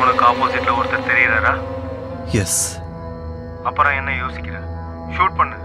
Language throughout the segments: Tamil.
உனக்கு ஆப்போசிட்ல ஒருத்தர் தெரியறாரா? எஸ். அப்புறம் என்ன யோசிக்கிற? ஷூட் பண்ணு.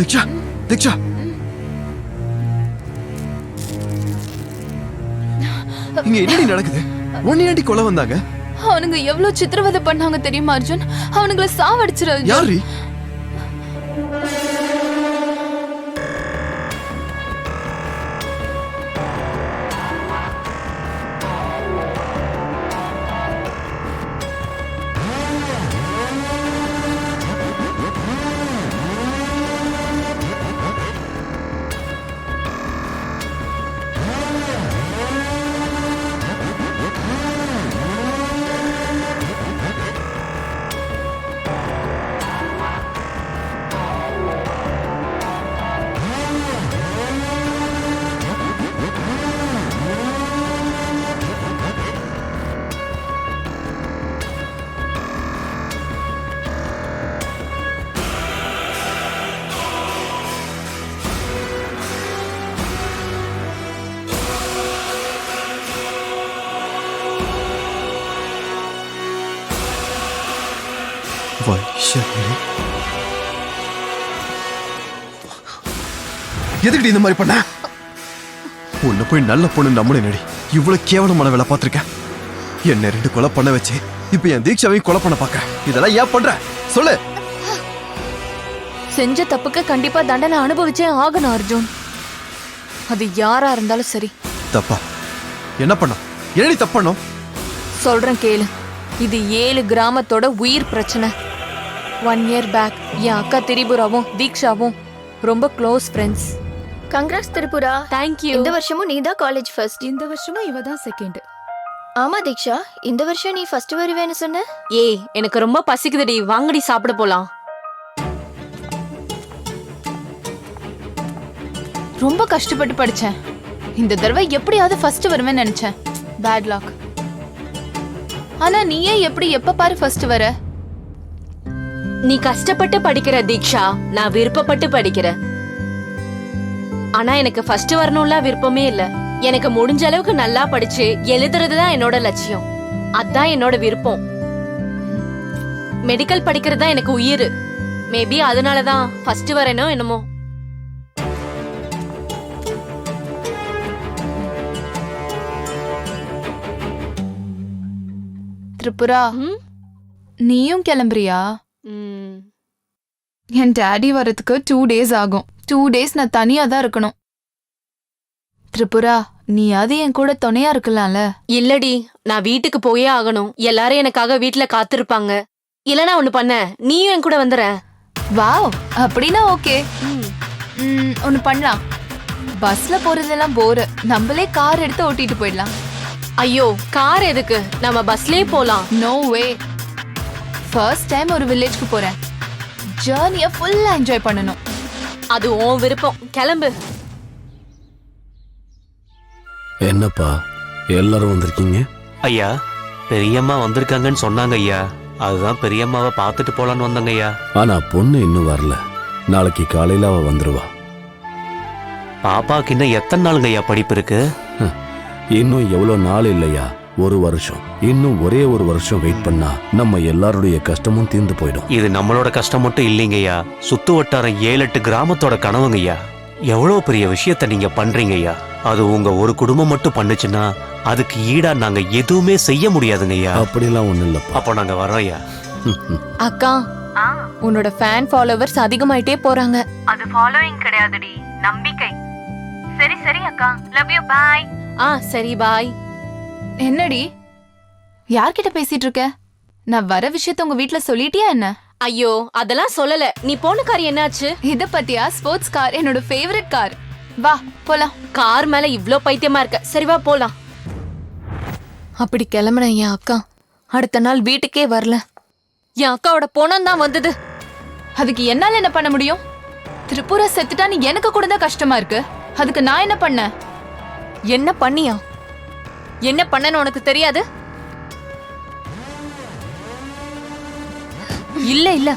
தீக்ஷா, தீக்ஷா, இங்க என்னடி நடக்குது? உன்னையாண்டி கொலை வந்தாங்க? அவனுங்க எவ்வளவு சித்திரவதை பண்ணாங்க தெரியுமா அர்ஜுன்? அவனுங்கள சாவடிச்சிரு. யாரு? வைஷாலி, எதுக்குடி இந்த மாதிரி பண்ண? உன்னை போய் நல்ல பொண்ணு நம்மளே நடி. இவ்வளவு கேவலமான வேலை பார்த்திருக்க. என்ன 2 கொலை பண்ண வச்சு இப்ப என் தீக்ஷாவையும் கொலை பண்ண பாக்க. இதெல்லாம் ஏன் பண்ற? சொல்லு. செஞ்ச தப்புக்கு கண்டிப்பா தண்டனை அனுபவிச்சே ஆகணும் அர்ஜுன். அது யாரா இருந்தாலும் சரி. தப்பா? என்ன பண்ண? என்னடி தப்பு பண்ணோம்? சொல்றேன் கேளு. இது 7 கிராமத்தோட உயிர் பிரச்சனை. 1 year பேக் என் அக்கா திரிபுராவும் தீக்ஷாவும் ரொம்ப close friends. Congrats Tripura. Thank you. இந்த வருஷமும் நீ தான் காலேஜ் ஃபர்ஸ்ட். இந்த வருஷமும் இவ தான் செகண்ட். ஆமா தீக்ஷா, இந்த வருஷம் நீ ஃபர்ஸ்ட் வருவேன்னு சொன்ன. ஏய், எனக்கு ரொம்ப பசிக்குதுடி, வாங்கடி சாப்பிட போலாம். ரொம்ப கஷ்டப்பட்டு படிச்சேன். இந்த தடவை எப்படியாவது ஃபர்ஸ்ட் வருவேன்னு நினைச்சேன். Bad luck. ஆனா நீயே எப்படி எப்ப பாரு ஃபர்ஸ்ட் வர? நீ கஷ்டப்பட்டு படிக்கிற தீக்ஷா, நான் விருப்பப்பட்டு படிக்கிறேன். ஆனா எனக்கு ஃபர்ஸ்ட் வரணும்ல விருப்பமே இல்ல. எனக்கு முடிஞ்ச அளவுக்கு நல்லா படிச்சு எழுதுறதுதான் என்னோட லட்சியம். அதான் என்னோட விருப்பம். மெடிக்கல் படிக்கிறது தான் எனக்கு உயிர். மேபி அதனாலதான் ஃபர்ஸ்ட் வரேனோ என்னமோ. திரிபுரா, நீயும் கிளம்புறியா? என் டாடி வரதுக்கு 2 days ஆகும். 2 days நான் தனியா தான் இருக்கணும். திரிபுரா, நீயாவது என் கூட துணையா இருக்கலாம்ல. இல்லடி, நான் வீட்டுக்கு போயே ஆகணும். எல்லாரும் எனக்காக வீட்ல காத்திருப்பாங்க. இல்லனா ஒண்ணு பண்ண, நீயும் என் கூட வந்துற. வாவ், அப்படின்னா ஓகே. ஒன்னு பண்ணலாம். பஸ்ல போறதெல்லாம் போர், நம்மளே கார் எடுத்து ஓட்டிட்டு போயிடலாம். ஐயோ, கார் எதுக்கு? நம்ம பஸ்லயே போலாம். நோ வே. ஃபர்ஸ்ட் டைம் ஒரு வில்லேஜ்க்கு போறேன். ஜர்னியை ஃபுல்லா என்ஜாய் பண்ணணும். அது உன் விருப்பம். கிளம்பு. என்னப்பா எல்லாரும் வந்திருக்கீங்க? ஐயா, பெரியம்மா வந்திருக்காங்கன்னு சொன்னாங்க ஐயா. அதுதான் பெரியம்மாவை பார்த்துட்டு போலான்னு வந்தாங்க ஐயா. ஆனா பொண்ணு இன்னும் வரல. நாளைக்கு காலையில அவ வந்துருவா. பாப்பாக்கு இன்னும் எத்தனை நாளுங்க ஐயா படிப்பு இருக்கு? இன்னும் எவ்வளவு நாள் இல்லையா, 1 வருஷம். இன்னும் ஒரே 1 வருஷம் வெயிட் பண்ணா நம்ம எல்லாருடைய கஷ்டமும் தீர்ந்து போயிடும். இது நம்மளோட கஷ்டம் மட்டும் இல்லைங்க ஐயா, சுத்து வட்டாரம் 7-8 கிராமத்தோட கனவுங்க ஐயா. எவ்வளவு பெரிய விஷயத்த நீங்க பண்றீங்க ஐயா. அது உங்க ஒரு குடும்பம் மட்டும் பண்ணுச்சுன்னா அதுக்கு ஈடா நாங்க எதுவுமே செய்ய முடியாதுங்க ஐயா. அப்படிலாம் ஒண்ணு இல்லப்பா. அப்போ நாங்க வரோம் ஐயா. அக்கா, உன்னோட ஃபேன் ஃபாலோவர்ஸ் அதிகமாயிட்டே போறாங்க. அது ஃபாலோயிங் கிடையாதுடி, நம்பிக்கை. சரி சரி அக்கா, லவ் யூ, பை. சரி பாய். என்னடி, யார்கிட்ட பேசிட்டு இருக்க? நான் வர விஷயத்த உங்க வீட்ல சொல்லிட்டியா என்ன? ஐயோ, அதெல்லாம் சொல்லல. நீ போன கார் என்னாச்சு? இத பத்தியா? ஸ்போர்ட்ஸ் கார் என்னோட ஃபேவரட் கார். வா போலாம். கார் மேல இவ்ளோ பைத்தியமா இருக்க. சரி வா போலாம். அப்படி கிளம்புன என் அக்கா அடுத்த நாள் வீட்டுக்கே வரல. என் அக்காவோட பொணம் தான் வந்தது. அதுக்கு என்னால என்ன பண்ண முடியும்? திரிபுரா செத்துட்டான்னு எனக்கு கூட தான் கஷ்டமா இருக்கு. அதுக்கு நான் என்ன பண்ண? என்ன பண்ணியா? என்ன பண்ணன்னு உனக்கு தெரியாது? இல்ல இல்ல,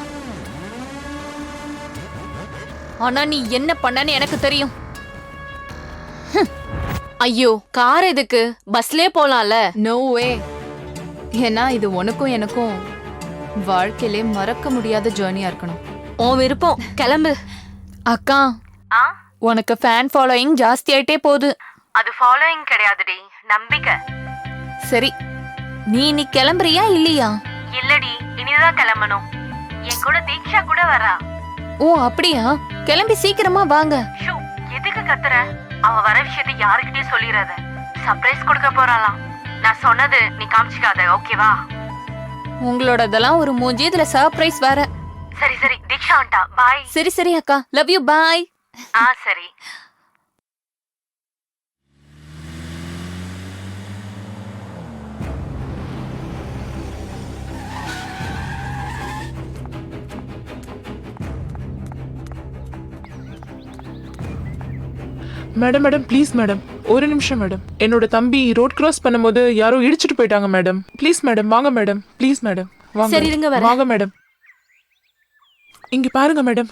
ஆனா நீ என்ன பண்ணன்னு எனக்கு தெரியும். ஐயோ, கார் எதுக்கு? பஸ்லயே போலாம்ல. No way. ஏன்னா இது உனக்கும் எனக்கும் வாழ்க்கையிலே மறக்க முடியாத ஜர்னியா இருக்கணும். உன் விருப்பம். கிளம்பு. அக்கா, உனக்கு ஃபேன் ஃபாலோயிங் ஜாஸ்தி ஆயிட்டே போகுது. அது ஃபாலோயிங் கிடையாதுடி, நம்பிக்கை. சரி, நீ கிளம்புறியா இல்லையா? இல்லடி, இனிதான் கிளம்பணும். என் கூட தீக்ஷா கூட வரா. ஓ அப்படியா? கிளம்பி சீக்கிரமா வாங்க. ஷூ, எதுக்கு கத்துற? அவ வர விஷயத்தை யாருக்கிட்டயும் சொல்லிடாத. சர்ப்ரைஸ் கொடுக்க போறாளாம். நான் சொன்னது நீ காமிச்சிக்காத, ஓகேவா? உங்களோடதெல்லாம் ஒரு மூஞ்சி, இதுல சர்ப்ரைஸ் வேற. சரி சரி, தீக்ஷா வந்துட்டா, பாய். சரி சரி அக்கா, லவ் யூ, பாய். சரி. மேடம் மேடம் ப்ளீஸ் மேடம், ஒரு நிமிஷம் மேடம். என்னோட தம்பி ரோட் கிராஸ் பண்ணும்போது யாரோ இடிச்சிட்டு போயிட்டாங்க மேடம். ப்ளீஸ் மேடம், வாங்க மேடம், ப்ளீஸ் மேடம், வாங்க. சரி இருங்க, வரேன். வாங்க மேடம், இங்க பாருங்க மேடம்.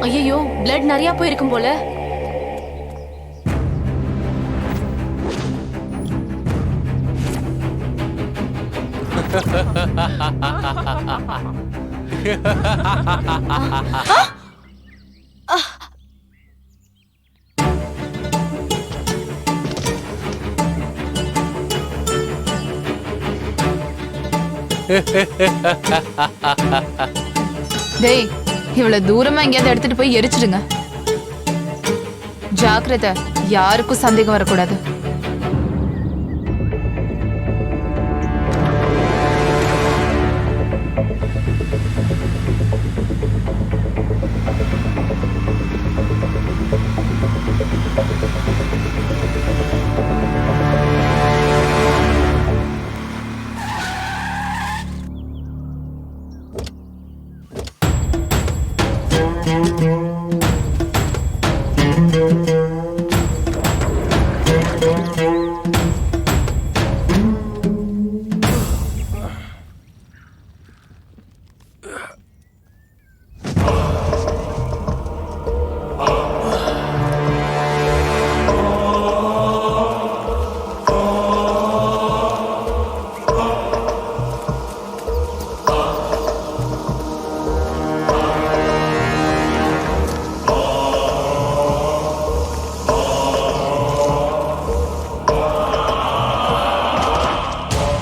ஐயோ, பிளட் நிறைய போயிருக்கும் போல. டேய், இவ்வளவு தூரமா எங்கேயாவது எடுத்துட்டு போய் எரிச்சிடுங்க. ஜாக்கிரதை, யாருக்கும் சந்தேகம் வரக்கூடாது.